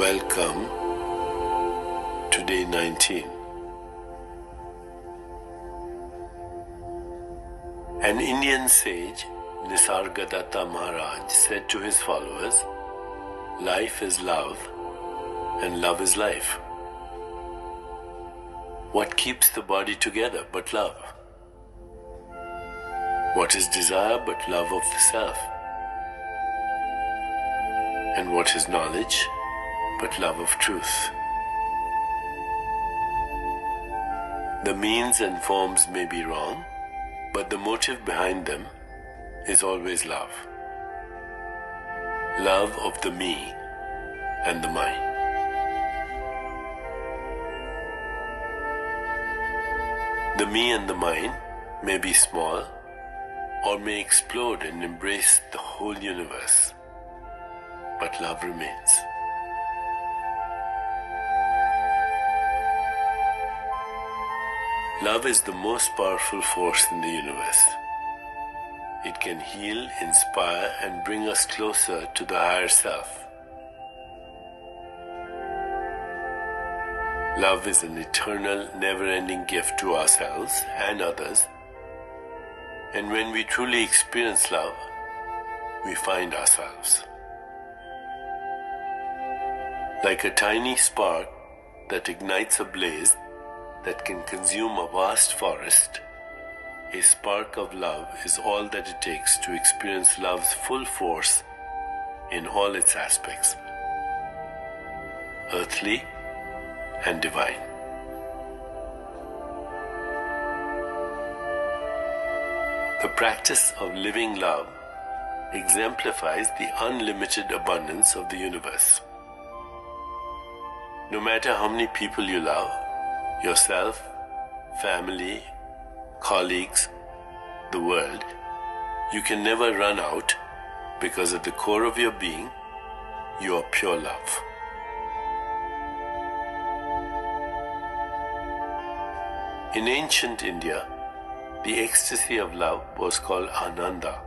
Welcome to day 19. An Indian sage, Nisargadatta Maharaj, said to his followers, "Life is love and love is life. What keeps the body together but love? What is desire but love of the self? And what is knowledge but love of truth? The means and forms may be wrong, but the motive behind them is always love. Love of the me and the mine. The me and the mine may be small or may explode and embrace the whole universe, but love remains. Love is the most powerful force in the universe. It can heal, inspire, and bring us closer to the higher self. Love is an eternal, never-ending gift to ourselves and others, and when we truly experience love, we find ourselves. Like a tiny spark that ignites a blaze that can consume a vast forest, a spark of love is all that it takes to experience love's full force in all its aspects, earthly and divine. The practice of living love exemplifies the unlimited abundance of the universe. No matter how many people you love, yourself, family, colleagues, the world, you can never run out because at the core of your being, you are pure love. In ancient India, the ecstasy of love was called Ananda,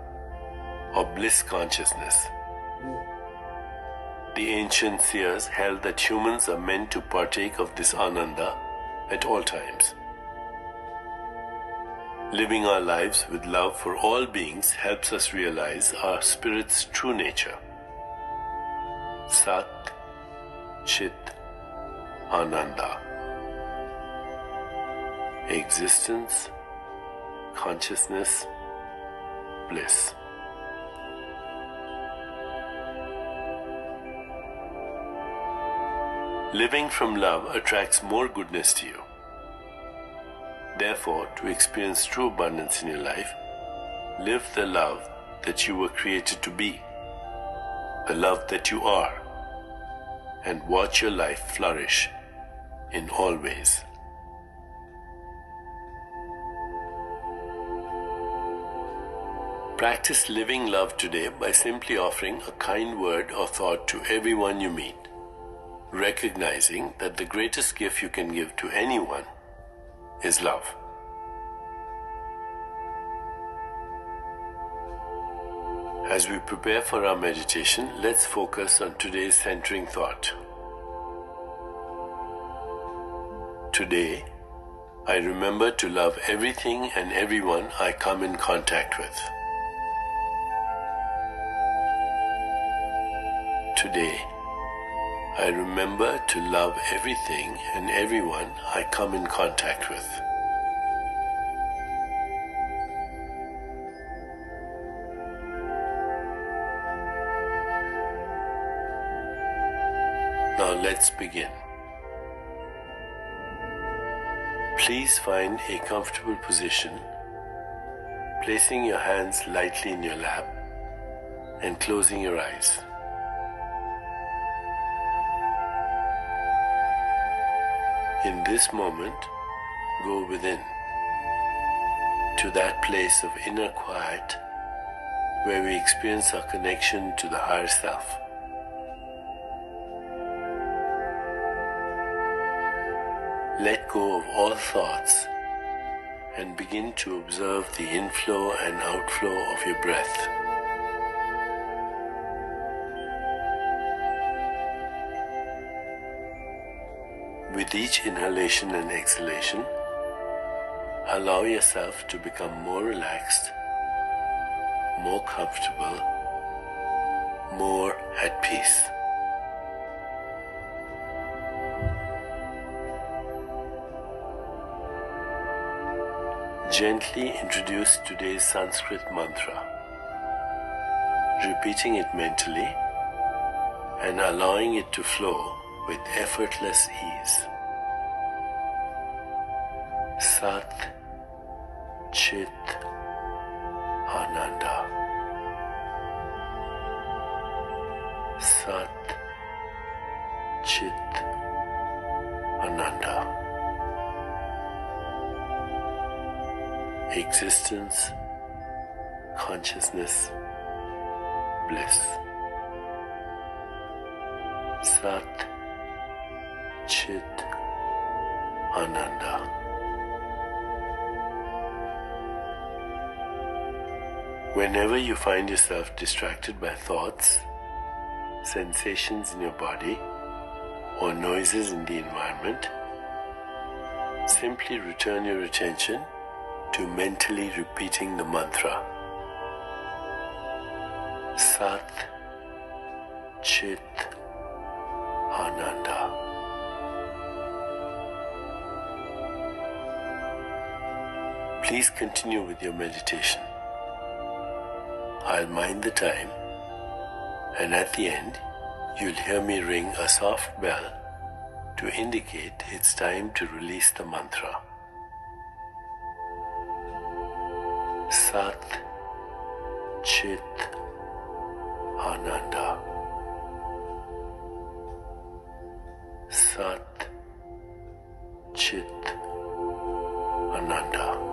or bliss consciousness. The ancient seers held that humans are meant to partake of this Ananda at all times. Living our lives with love for all beings helps us realize our spirit's true nature. Sat, Chit, Ananda. Existence, consciousness, bliss. Living from love attracts more goodness to you. Therefore, to experience true abundance in your life, live the love that you were created to be, the love that you are, and watch your life flourish in all ways. Practice living love today by simply offering a kind word or thought to everyone you meet, recognizing that the greatest gift you can give to anyone is love. As we prepare for our meditation, let's focus on today's centering thought. Today, I remember to love everything and everyone I come in contact with. Today, I remember to love everything and everyone I come in contact with. Now let's begin. Please find a comfortable position, placing your hands lightly in your lap and closing your eyes. In this moment, go within, to that place of inner quiet where we experience our connection to the higher self. Let go of all thoughts and begin to observe the inflow and outflow of your breath. With each inhalation and exhalation, allow yourself to become more relaxed, more comfortable, more at peace. Gently introduce today's Sanskrit mantra, repeating it mentally and allowing it to flow with effortless ease. Sat Chit Ananda. Sat Chit Ananda. Existence, consciousness, bliss. Sat Chit Ananda. Whenever you find yourself distracted by thoughts, sensations in your body, or noises in the environment, simply return your attention to mentally repeating the mantra. Sat Chit Ananda. Please continue with your meditation. I'll mind the time, and at the end, you'll hear me ring a soft bell to indicate it's time to release the mantra. Sat Chit Ananda. Sat Chit Ananda.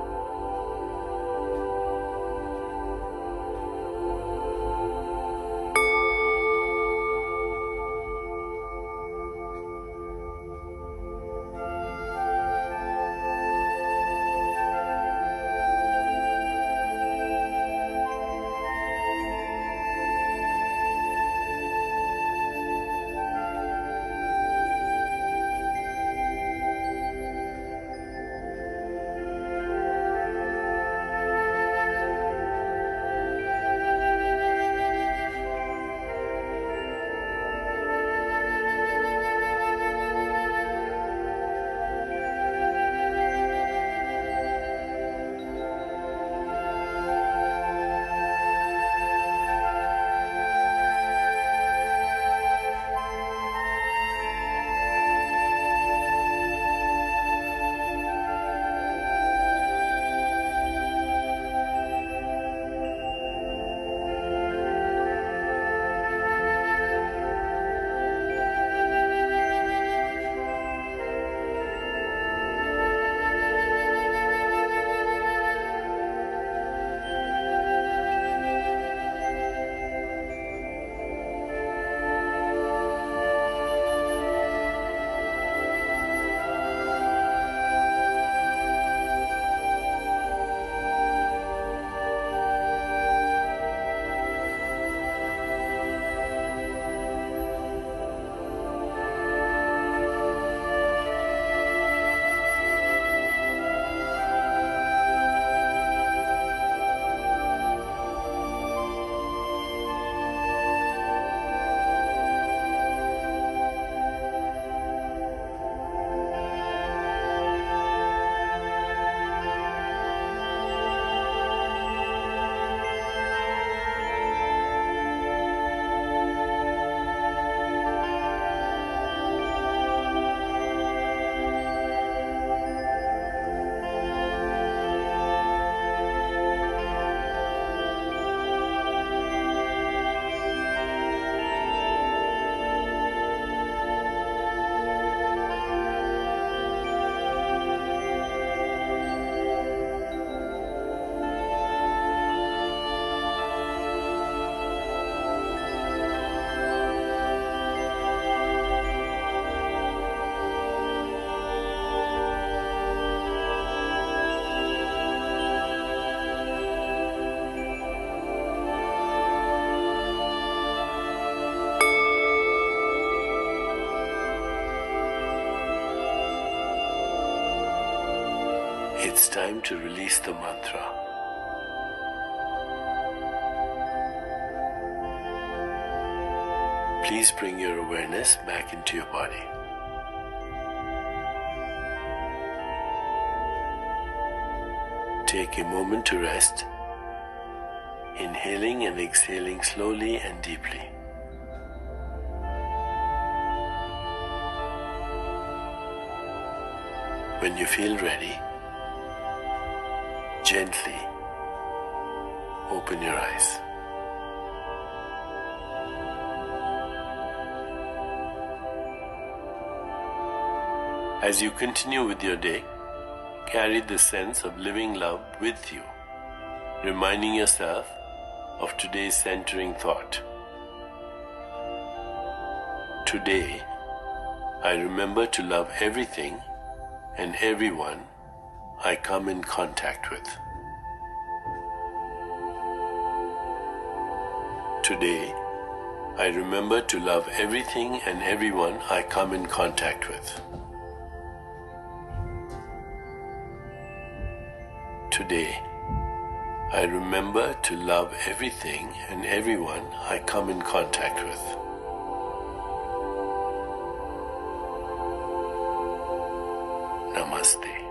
It's time to release the mantra. Please bring your awareness back into your body. Take a moment to rest, inhaling and exhaling slowly and deeply. When you feel ready, gently open your eyes. As you continue with your day, carry the sense of living love with you, reminding yourself of today's centering thought. Today, I remember to love everything and everyone I come in contact with. Today, I remember to love everything and everyone I come in contact with. Today, I remember to love everything and everyone I come in contact with. Namaste.